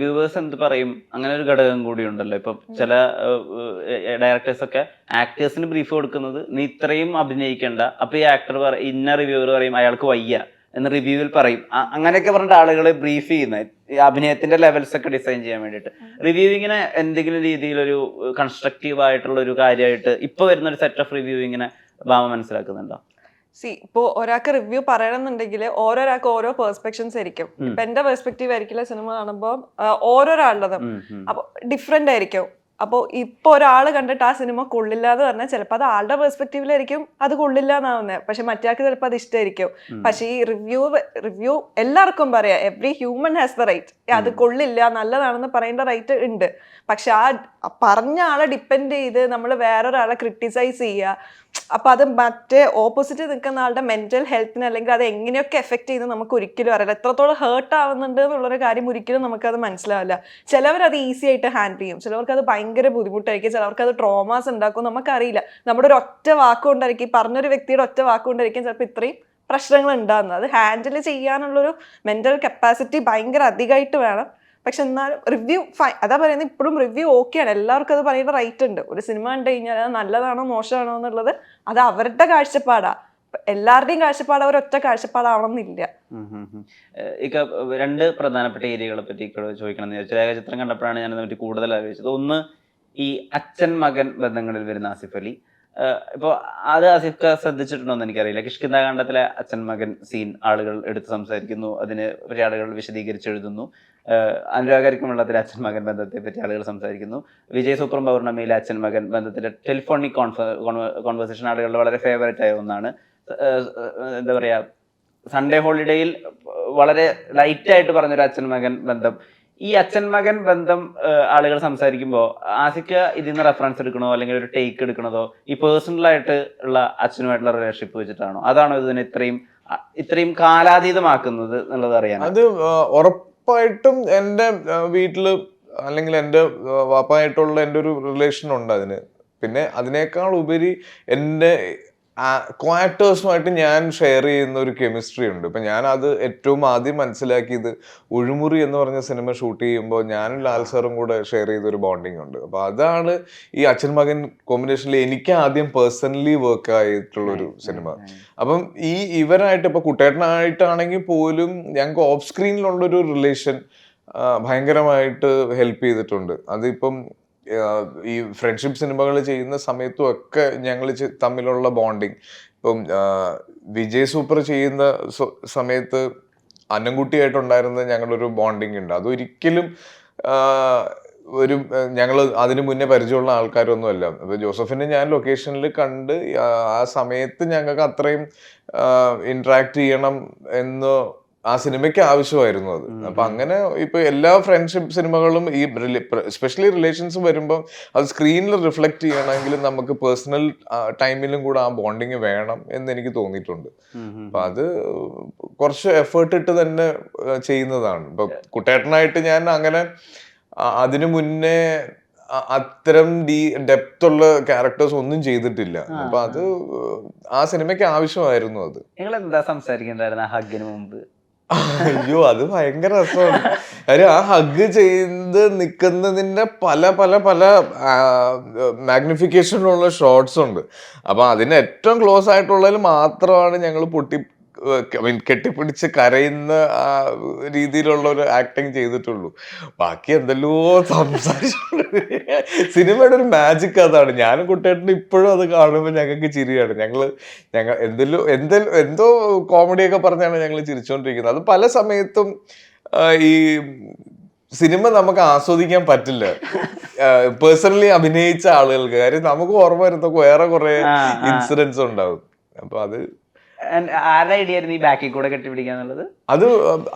Reviewers എന്ത് പറയും അങ്ങനെ ഒരു ഘടകം കൂടി ഉണ്ടല്ലോ. ഇപ്പൊ ചില ഡയറക്ടേഴ്സ് ഒക്കെ ആക്ടേഴ്സിന് ബ്രീഫ് കൊടുക്കുന്നത് നീ ഇത്രയും അഭിനയിക്കേണ്ട, അപ്പൊ ഈ ആക്ടർ ഇന്ന റിവ്യൂവർ പറയും അയാൾക്ക് വയ്യ എന്ന് റിവ്യൂവിൽ പറയും. അങ്ങനെയൊക്കെ പറഞ്ഞിട്ട് ആളുകളെ ബ്രീഫ് ചെയ്യുന്നത് ഈ അഭിനയത്തിന്റെ ലെവൽസ് ഒക്കെ ഡിസൈൻ ചെയ്യാൻ വേണ്ടിയിട്ട്. റിവ്യൂവിങ്ങിനെ എന്തെങ്കിലും രീതിയിലൊരു കൺസ്ട്രക്റ്റീവ് ആയിട്ടുള്ള ഒരു കാര്യമായിട്ട് ഇപ്പൊ വരുന്ന ഒരു സെറ്റ് ഓഫ് റിവ്യൂവിങ്ങിനെ ഭാമ മനസ്സിലാക്കുന്നുണ്ടോ? ഇപ്പൊ ഒരാൾക്ക് റിവ്യൂ പറയണമെന്നുണ്ടെങ്കിൽ ഓരോരാൾക്ക് ഓരോ പെർസ്പെക്ഷൻസ് ആയിരിക്കും. ഇപ്പൊ എന്റെ പെർസ്പെക്റ്റീവ് ആയിരിക്കില്ല സിനിമ കാണുമ്പോൾ ഓരോരാളുടേതും അപ്പൊ ഡിഫറെന്റ് ആയിരിക്കും. അപ്പോൾ ഇപ്പൊ ഒരാൾ കണ്ടിട്ട് ആ സിനിമ കൊള്ളില്ല എന്ന് പറഞ്ഞാൽ ചിലപ്പോൾ അത് ആളുടെ പെർസ്പെക്റ്റീവിലായിരിക്കും അത് കൊള്ളില്ല എന്നാവുന്നത്. പക്ഷെ മറ്റേയാൾക്ക് ചിലപ്പോൾ അത് ഇഷ്ടമായിരിക്കും. പക്ഷെ ഈ റിവ്യൂ എല്ലാവർക്കും പറയാം, every human has the right. അത് കൊള്ളില്ല നല്ലതാണെന്ന് പറയേണ്ട റൈറ്റ് ഉണ്ട്. പക്ഷെ ആ പറഞ്ഞ ആളെ ഡിപ്പെൻഡ് ചെയ്ത് നമ്മൾ വേറൊരാളെ ക്രിട്ടിസൈസ് ചെയ്യുക, അപ്പൊ അത് മറ്റേ ഓപ്പോസിറ്റ് നിൽക്കുന്ന ആളുടെ മെന്റൽ ഹെൽത്തിന് അല്ലെങ്കിൽ അത് എങ്ങനെയൊക്കെ എഫക്ട് ചെയ്യുന്നത് നമുക്ക് ഒരിക്കലും അറിയില്ല. എത്രത്തോളം ഹേർട്ട് ആവുന്നുണ്ട് എന്നുള്ളൊരു കാര്യം ഒരിക്കലും നമുക്കത് മനസ്സിലാവില്ല. ചിലവർ അത് ഈസി ആയിട്ട് ഹാൻഡിൽ ചെയ്യും, ചിലവർക്ക് അത് ഭയങ്കര ബുദ്ധിമുട്ടായിരിക്കും, ചിലവർക്ക് അത് ട്രോമാസ് ഉണ്ടാക്കും, നമുക്കറിയില്ല. നമ്മുടെ ഒരു ഒറ്റ വാക്കുകൊണ്ടായിരിക്കും, ഈ പറഞ്ഞൊരു വ്യക്തിയുടെ ഒറ്റ വാക്കുകൊണ്ടായിരിക്കും ചിലപ്പോൾ ഇത്രയും പ്രശ്നങ്ങൾ ഉണ്ടാകുന്നത്. അത് ഹാൻഡിൽ ചെയ്യാനുള്ളൊരു മെന്റൽ കപ്പാസിറ്റി ഭയങ്കര അധികമായിട്ട് വേണം. പക്ഷെ എന്നാലും റിവ്യൂ അതാ പറയുന്നത്, ഇപ്പോഴും റിവ്യൂ ഓക്കെയാണ്, എല്ലാവർക്കും അത് പറയുന്ന റൈറ്റ് ഉണ്ട്. ഒരു സിനിമ കണ്ടു കഴിഞ്ഞാൽ അത് നല്ലതാണോ മോശമാണോ എന്നുള്ളത് അത് അവരുടെ കാഴ്ചപ്പാടാ. എല്ലാവരുടെയും കാഴ്ചപ്പാട് അവരൊറ്റ കാഴ്ചപ്പാടാവണമെന്നില്ല. ഇക്ക രണ്ട് പ്രധാനപ്പെട്ട ഏരിയകളെ പറ്റി ചോദിക്കണം എന്ന് വിചാരിച്ചു. രേഖാചിത്രം കണ്ടപ്പോഴാണ് ഞാൻ അതിനെ കൂടുതൽ ആലോചിച്ചത്. ഒന്ന്, ഈ അച്ഛൻ മകൻ ബന്ധങ്ങളിൽ വരുന്ന ആസിഫ് അലി. ഇപ്പോൾ അത് ആസിഫ് ശ്രദ്ധിച്ചിട്ടുണ്ടോ എന്ന് എനിക്കറിയില്ല. കിഷ്കിന്ധാകാന്ഡത്തിലെ അച്ഛൻ മകൻ സീൻ ആളുകൾ എടുത്ത് സംസാരിക്കുന്നു, അതിന് പറ്റി ആളുകൾ വിശദീകരിച്ചെഴുതുന്നു. അനുരാഗരിക്കുമുള്ളതിലെ അച്ഛൻ മകൻ ബന്ധത്തെ പറ്റി ആളുകൾ സംസാരിക്കുന്നു. വിജയ് സൂപ്പർ പൗർണമിയിലെ അച്ഛൻ മകൻ ബന്ധത്തിന്റെ ടെലിഫോണിക് കോൺവെർസേഷൻ ആളുകളുടെ വളരെ ഫേവറേറ്റ് ആയ ഒന്നാണ്. എന്താ പറയാ, സൺഡേ ഹോളിഡേയിൽ വളരെ ലൈറ്റായിട്ട് പറഞ്ഞൊരു അച്ഛൻ മകൻ ബന്ധം. ഈ അച്ഛൻ മകൻ ബന്ധം ആളുകൾ സംസാരിക്കുമ്പോൾ ആസിക്ക ഇതിൽ നിന്ന് റെഫറൻസ് എടുക്കണോ അല്ലെങ്കിൽ ഒരു ടേക്ക് എടുക്കണതോ ഈ പേഴ്സണലായിട്ട് ഉള്ള അച്ഛനുമായിട്ടുള്ള റിലേഷൻഷിപ്പ് വെച്ചിട്ടാണോ? അതാണോ ഇതിനെ ഇത്രയും കാലാതീതമാക്കുന്നത് എന്നുള്ളത് അറിയാൻ? അത് ഉറപ്പായിട്ടും എൻ്റെ വീട്ടില് അല്ലെങ്കിൽ എൻ്റെ വാപ്പായിട്ടുള്ള എൻ്റെ ഒരു റിലേഷൻ ഉണ്ട് അതിന്. പിന്നെ അതിനേക്കാൾ ഉപരി എൻ്റെ ക്വാക്ടേഴ്സുമായിട്ട് ഞാൻ ഷെയർ ചെയ്യുന്ന ഒരു കെമിസ്ട്രി ഉണ്ട്. ഇപ്പം ഞാൻ അത് ഏറ്റവും ആദ്യം മനസ്സിലാക്കിയത് ഒഴുമുറി എന്ന് പറഞ്ഞ സിനിമ ഷൂട്ട് ചെയ്യുമ്പോൾ ഞാനും ലാൽ സാറും കൂടെ ഷെയർ ചെയ്തൊരു ബോണ്ടിങ് ഉണ്ട്. അപ്പോൾ അതാണ് ഈ അച്ഛൻ മകൻ കോമ്പിനേഷനിൽ എനിക്ക് ആദ്യം പേഴ്സണലി വർക്ക് ആയിട്ടുള്ളൊരു സിനിമ. അപ്പം ഈ ഇവരായിട്ട് ഇപ്പോൾ കുട്ടേട്ടനായിട്ടാണെങ്കിൽ പോലും ഞങ്ങൾക്ക് ഓഫ് സ്ക്രീനിലുള്ളൊരു റിലേഷൻ ഭയങ്കരമായിട്ട് ഹെൽപ്പ് ചെയ്തിട്ടുണ്ട്. അതിപ്പം ഈ ഫ്രണ്ട്ഷിപ്പ് സിനിമകൾ ചെയ്യുന്ന സമയത്തും ഒക്കെ ഞങ്ങൾ തമ്മിലുള്ള ബോണ്ടിങ്, ഇപ്പം വിജയ് സൂപ്പർ ചെയ്യുന്ന സമയത്ത് അന്നംകുട്ടിയായിട്ടുണ്ടായിരുന്ന ഞങ്ങളൊരു ബോണ്ടിങ് ഉണ്ട്. അതൊരിക്കലും ഒരു ഞങ്ങൾ അതിന് മുന്നേ പരിചയമുള്ള ആൾക്കാരൊന്നുമല്ല. അപ്പോൾ ജോസഫിനെ ഞാൻ ലൊക്കേഷനിൽ കണ്ട് ആ സമയത്ത് ഞങ്ങൾക്ക് അത്രയും ഇൻട്രാക്ട് ചെയ്യണം എന്ന് ആ സിനിമയ്ക്ക് ആവശ്യമായിരുന്നു അത്. അപ്പൊ അങ്ങനെ ഇപ്പൊ എല്ലാ ഫ്രണ്ട്ഷിപ്പ് സിനിമകളും ഈ എസ്പെഷ്യലി റിലേഷൻസ് വരുമ്പോൾ അത് സ്ക്രീനിൽ റിഫ്ലക്ട് ചെയ്യണമെങ്കിൽ നമുക്ക് പേഴ്സണൽ ടൈമിലും കൂടെ ആ ബോണ്ടിങ് വേണം എന്ന് എനിക്ക് തോന്നിയിട്ടുണ്ട്. അപ്പൊ അത് കുറച്ച് എഫേർട്ട് ഇട്ട് തന്നെ ചെയ്യുന്നതാണ്. ഇപ്പൊ കുട്ടേട്ടനായിട്ട് ഞാൻ അങ്ങനെ അതിനു മുന്നേ അത്തരം ഡെപ്ത് ഉള്ള ക്യാരക്ടേഴ്സ് ഒന്നും ചെയ്തിട്ടില്ല. അപ്പൊ അത് ആ സിനിമയ്ക്ക് ആവശ്യമായിരുന്നു. അത് നിങ്ങൾ എന്താ സംസാരിക്കുന്നുണ്ടായിരുന്നു ആ ഹഗ്ഗിന് മുമ്പ്? അയ്യോ, അത് ഭയങ്കര രസമാണ്. കാര്യം ആ ഹഗ് ചെയ്ത് നിൽക്കുന്നതിന്റെ പല പല പല മാഗ്നിഫിക്കേഷനുള്ള ഷോട്ട്സ് ഉണ്ട്. അപ്പൊ അതിന് ഏറ്റവും ക്ലോസ് ആയിട്ടുള്ളതിൽ മാത്രമാണ് ഞങ്ങൾ കെട്ടിപ്പിടിച്ച് കരയുന്ന ആ രീതിയിലുള്ള ഒരു ആക്ടിങ് ചെയ്തിട്ടുള്ളൂ. ബാക്കി എന്തെല്ലോ സംസാരിച്ചിട്ടുണ്ട്. സിനിമയുടെ ഒരു മാജിക് അതാണ്. ഞാനും കുട്ടേട്ടനും ഇപ്പോഴും അത് കാണുമ്പോൾ ഞങ്ങൾക്ക് ചിരിയാണ്. ഞങ്ങൾ എന്തോ കോമഡിയൊക്കെ പറഞ്ഞാണ് ഞങ്ങൾ ചിരിച്ചുകൊണ്ടിരിക്കുന്നത്. അത് പല സമയത്തും ഈ സിനിമ നമുക്ക് ആസ്വദിക്കാൻ പറ്റില്ല പേഴ്സണലി അഭിനയിച്ച ആളുകൾക്ക്. കാര്യം നമുക്ക് ഓർമ്മ വരുന്ന വേറെ കുറെ ഇൻസിഡൻസ് ഉണ്ടാവും. അപ്പൊ അത് ആരുടെ ഐഡിയ ആയിരുന്നു ഈ ബാക്കിൽ കൂടെ കെട്ടിപ്പിടിക്കാന്നുള്ളത്? അത്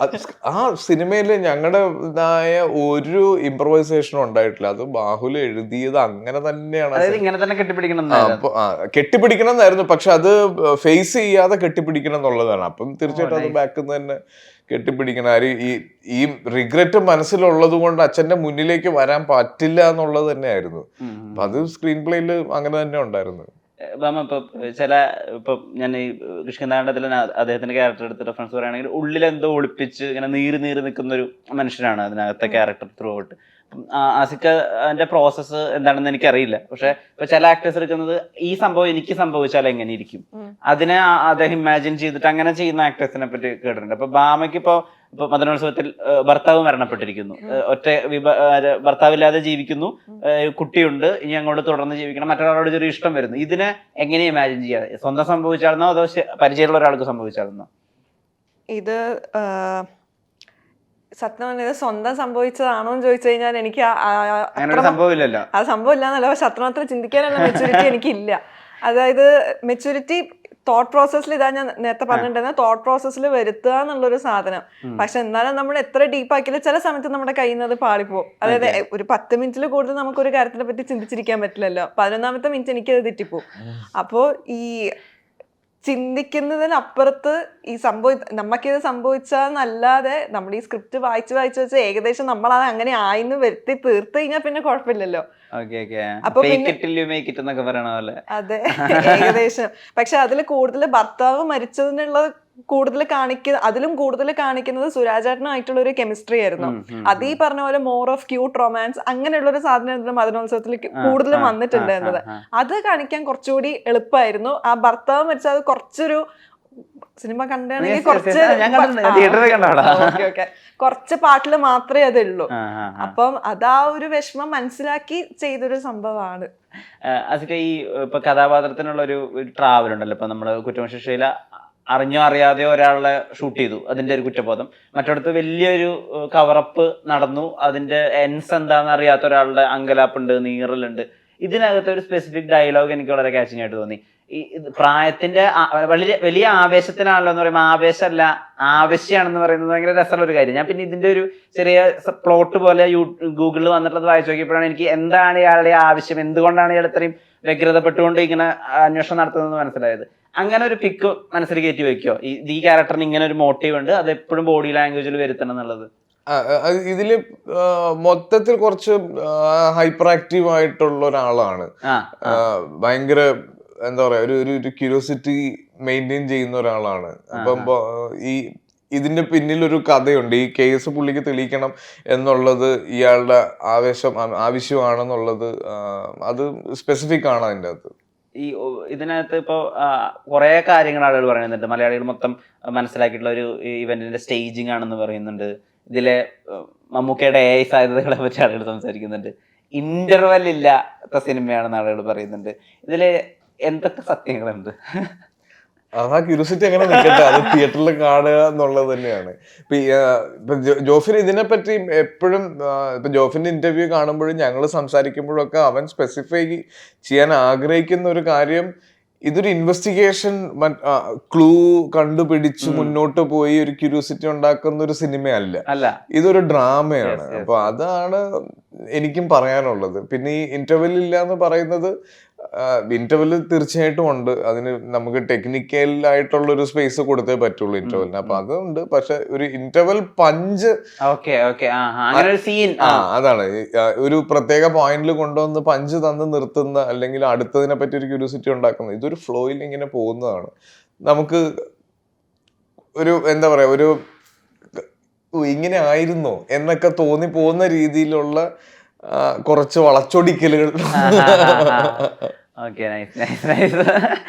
ആ സിനിമയിൽ ഞങ്ങളുടേതായ ഒരു ഇംപ്രവൈസേഷനും ഉണ്ടായിട്ടില്ല. അത് ബാഹുല എഴുതിയത് അങ്ങനെ തന്നെയാണ്. ഇങ്ങനെ തന്നെ കെട്ടിപ്പിടിക്കണം എന്നായിരുന്നു. പക്ഷെ അത് ഫേസ് ചെയ്യാതെ കെട്ടിപ്പിടിക്കണം എന്നുള്ളതാണ്. അപ്പം തീർച്ചയായിട്ടും അത് ബാക്കിൽ നിന്ന് തന്നെ കെട്ടിപ്പിടിക്കണം. ഈ റിഗ്രറ്റ് മനസ്സിലുള്ളത് കൊണ്ട് അച്ഛന്റെ മുന്നിലേക്ക് വരാൻ പറ്റില്ല എന്നുള്ളത് തന്നെയായിരുന്നു. അപ്പൊ അത് സ്ക്രീൻ പ്ലേയിൽ അങ്ങനെ തന്നെ ഉണ്ടായിരുന്നു. ഇപ്പൊ ചില ഇപ്പൊ ഞാൻ ഈ കൃഷ്ണകാണ്ഡത്തിൽ അദ്ദേഹത്തിന്റെ ക്യാരക്ടർ എടുത്ത് റെഫറൻസ് പറയുകയാണെങ്കിൽ ഉള്ളിലെന്തോ ഒളിപ്പിച്ച് ഇങ്ങനെ നീറി നിൽക്കുന്ന ഒരു മനുഷ്യനാണ് അതിനകത്തെ ക്യാരക്ടർ ത്രൂ ഔട്ട്. ആസിക്കന്റെ പ്രോസസ്സ് എന്താണെന്ന് എനിക്കറിയില്ല. പക്ഷെ ഇപ്പൊ ചില ആക്ടേഴ്സ് എടുക്കുന്നത് ഈ സംഭവം എനിക്ക് സംഭവിച്ചാൽ എങ്ങനെ ഇരിക്കും, അതിനെ അദ്ദേഹം ഇമാജിൻ ചെയ്തിട്ട് അങ്ങനെ ചെയ്യുന്ന ആക്ടേഴ്സിനെ പറ്റി കേട്ടിട്ടുണ്ട്. അപ്പൊ ഭാമയ്ക്ക് ഇപ്പൊ മദനോത്സവത്തിൽ ഭർത്താവ് മരണപ്പെട്ടിരിക്കുന്നു, ഒറ്റ ഭർത്താവില്ലാതെ ജീവിക്കുന്നു, കുട്ടിയുണ്ട്, ഇനി അങ്ങോട്ട് തുടർന്ന് ജീവിക്കണം, മറ്റൊരാളോട് ചെറിയ ഇഷ്ടം വരുന്നു. ഇതിനെ എങ്ങനെ ഇമാജിൻ ചെയ്യാതെ, സ്വന്തം സംഭവിച്ചായിരുന്നോ അതോ പരിചയമുള്ള ഒരാൾക്ക് സംഭവിച്ചായിരുന്നോ? ഇത് സത്യം പറഞ്ഞത് സ്വന്തം സംഭവിച്ചതാണോ എന്ന് ചോദിച്ചു കഴിഞ്ഞാൽ എനിക്ക് സംഭവമില്ലല്ലോ. ആ സംഭവം ഇല്ലാന്നല്ല, പക്ഷെ അത്രമാത്രം ചിന്തിക്കാനുള്ള മെച്ചൂരിറ്റി എനിക്കില്ല. അതായത് മെച്ചൂരിറ്റി തോട്ട് പ്രോസസ്സിൽ, ഇതാ ഞാൻ നേരത്തെ പറഞ്ഞിട്ടുണ്ടായിരുന്ന തോട്ട് പ്രോസസ്സിൽ വരുത്തുക എന്നുള്ളൊരു സാധനം. പക്ഷെ എന്നാലും നമ്മൾ എത്ര ഡീപ്പാക്കിയാലും ചില സമയത്ത് നമ്മുടെ കയ്യിൽ നിന്ന് അത് പാളിപ്പോവും. അതായത് ഒരു 10 മിനിറ്റിൽ കൂടുതൽ നമുക്കൊരു കാര്യത്തിനെ പറ്റി ചിന്തിച്ചിരിക്കാൻ പറ്റില്ലല്ലോ. 11ാമത്തെ മിനിറ്റ് എനിക്കത് തെറ്റിപ്പോവും. അപ്പോൾ ഈ ചിന്തിക്കുന്നതിനപ്പുറത്ത് ഈ നമുക്കിത് സംഭവിച്ചാന്നല്ലാതെ നമ്മൾ ഈ സ്ക്രിപ്റ്റ് വായിച്ച് വെച്ച് ഏകദേശം നമ്മൾ അത് അങ്ങനെ ആയിന്ന് വരുത്തി തീർത്ത് കഴിഞ്ഞാൽ പിന്നെ കുഴപ്പമില്ലല്ലോ. അപ്പൊ അതെ, ഏകദേശം. പക്ഷെ അതിൽ കൂടുതൽ ഭർത്താവ് മരിച്ചതിനുള്ള അതിലും കൂടുതൽ കാണിക്കുന്നത് സുരാജേട്ടനായിട്ടുള്ള ഒരു കെമിസ്ട്രി ആയിരുന്നു. അതീ പറഞ്ഞ പോലെ മോർ ഓഫ് ക്യൂട്ട് റൊമാൻസ് അങ്ങനെയുള്ള ഒരു സാധനം മദനോത്സവത്തിൽ കൂടുതലും വന്നിട്ടുണ്ടായിരുന്നത്. അത് കാണിക്കാൻ കുറച്ചുകൂടി എളുപ്പമായിരുന്നു. ആ ഭർത്താവ് മരിച്ച അത് കുറച്ചൊരു സിനിമ കണ്ടാണെങ്കിൽ കുറച്ച് പാട്ടിൽ മാത്രമേ അതുള്ളൂ. അപ്പം അതാ ഒരു വിഷമം മനസ്സിലാക്കി ചെയ്തൊരു സംഭവമാണ്. അതിന്റെ ഈ ഇപ്പൊ കഥാപാത്രത്തിനുള്ള ഒരു ട്രാവൽ ഉണ്ടല്ലോ. ഇപ്പൊ നമ്മള് കുറ്റമശിക്ഷയില അറിഞ്ഞോ അറിയാതെയോ ഒരാളെ ഷൂട്ട് ചെയ്തു, അതിന്റെ ഒരു കുറ്റബോധം. മറ്റടുത്ത് വലിയൊരു കവറപ്പ് നടന്നു, അതിന്റെ എൻസ് എന്താണെന്ന് അറിയാത്ത ഒരാളുടെ അങ്കലാപ്പുണ്ട്, നീറലുണ്ട്. ഇതിനകത്ത് ഒരു സ്പെസിഫിക് ഡയലോഗ് എനിക്ക് വളരെ കാച്ചിങ് ആയിട്ട് തോന്നി. ഈ പ്രായത്തിന്റെ വലിയ ആവേശത്തിനാണല്ലോ എന്ന് പറയുമ്പോൾ ആവേശമല്ല ആവശ്യമാണെന്ന് പറയുന്നത് ഭയങ്കര രസമുള്ള ഒരു കാര്യം. ഞാൻ പിന്നെ ഇതിന്റെ ഒരു ചെറിയ പ്ലോട്ട് പോലെ ഗൂഗിളിൽ വന്നിട്ടുള്ളത് വായിച്ചു നോക്കിയപ്പോഴാണ് എനിക്ക് എന്താണ് ഇയാളുടെ ആവശ്യം, എന്തുകൊണ്ടാണ് ഇയാൾ ഇത്രയും വ്യഗ്രതപ്പെട്ടുകൊണ്ട് ഇങ്ങനെ അന്വേഷണം നടത്തുന്നത് മനസ്സിലായത്. അങ്ങനെ ഒരു പിക്ക് മനസ്സിൽ കയറ്റി വെക്കോ, ഈ ക്യാരക്ടറിന് ഇങ്ങനെ ഒരു മോട്ടീവ് ഉണ്ട്, അത് എപ്പോഴും ബോഡി ലാംഗ്വേജിൽ വരുത്തണം എന്നുള്ളത്? ഇതില് മൊത്തത്തിൽ കുറച്ച് ഹൈപ്പർ ആക്റ്റീവ് ആയിട്ടുള്ള ഒരാളാണ്. ഭയങ്കര എന്താ പറയാ, ഒരു ക്യൂരിയോസിറ്റി മെയിൻറ്റെയിൻ ചെയ്യുന്ന ഒരാളാണ്. അപ്പം ഇതിന്റെ പിന്നിൽ ഒരു കഥയുണ്ട്. ഈ കേസ് പുള്ളിക്ക് തെളിയിക്കണം എന്നുള്ളത് ഇയാളുടെ ആവശ്യമാണെന്നുള്ളത് അത് സ്പെസിഫിക് ആണ് അതിൻ്റെ അകത്ത്. ഈ ഇതിനകത്ത് ഇപ്പോൾ കുറേ കാര്യങ്ങൾ ആളുകൾ പറയുന്നുണ്ട്. മലയാളികൾ മൊത്തം മനസ്സിലാക്കിയിട്ടുള്ള ഒരു ഇവന്റിന്റെ സ്റ്റേജിങ് ആണെന്ന് പറയുന്നുണ്ട്. ഇതിലെ മമ്മൂക്കയുടെ AI സാധ്യതകളെ പറ്റി ആളുകൾ സംസാരിക്കുന്നുണ്ട്. ഇന്റർവെൽ ഇല്ലാത്ത സിനിമയാണെന്ന് ആളുകൾ പറയുന്നുണ്ട്. ഇതില് എന്തൊക്കെ സത്യങ്ങളുണ്ട്? ആ ക്യൂരിയോസിറ്റി അങ്ങനെ നിൽക്കട്ടെ, അത് തിയേറ്ററിൽ കാണുക എന്നുള്ളത് തന്നെയാണ്. ഇപ്പൊ ജോഫിന് ഇതിനെപ്പറ്റി എപ്പോഴും ഇപ്പൊ ജോഫിന്റെ ഇന്റർവ്യൂ കാണുമ്പോഴും ഞങ്ങൾ സംസാരിക്കുമ്പോഴൊക്കെ അവൻ സ്പെസിഫൈ ചെയ്യാൻ ആഗ്രഹിക്കുന്ന ഒരു കാര്യം, ഇതൊരു ഇൻവെസ്റ്റിഗേഷൻ ക്ലൂ കണ്ടുപിടിച്ച് മുന്നോട്ട് പോയി ഒരു ക്യൂരിയോസിറ്റി ഉണ്ടാക്കുന്ന ഒരു സിനിമയല്ല, ഇതൊരു ഡ്രാമയാണ്. അപ്പൊ അതാണ് എനിക്കും പറയാനുള്ളത്. പിന്നെ ഈ ഇന്റർവെൽ ഇല്ല എന്ന് പറയുന്നത്, ഇന്റർവെല് തീർച്ചയായിട്ടും ഉണ്ട്. അതിന് നമുക്ക് ടെക്നിക്കൽ ആയിട്ടുള്ള ഒരു സ്പേസ് കൊടുത്തേ പറ്റുള്ളൂ ഇന്റർവെലിന്. അപ്പൊ അതുണ്ട്. പക്ഷെ ഒരു ഇന്റർവെൽ പഞ്ച് അതാണ് ഒരു പ്രത്യേക പോയിന്റിൽ കൊണ്ടുവന്ന് പഞ്ച് തന്ന് നിർത്തുന്ന, അല്ലെങ്കിൽ അടുത്തതിനെ പറ്റി ഒരു ക്യൂരിയോസിറ്റി ഉണ്ടാക്കുന്നത്. ഇതൊരു ഫ്ലോയിൽ ഇങ്ങനെ പോകുന്നതാണ്. നമുക്ക് ഒരു എന്താ പറയാ, ഒരു ഇങ്ങനെ ആയിരുന്നോ എന്നൊക്കെ തോന്നി പോകുന്ന രീതിയിലുള്ള കുറച്ച് വളച്ചൊടിക്കലുകൾ. Okay, nice.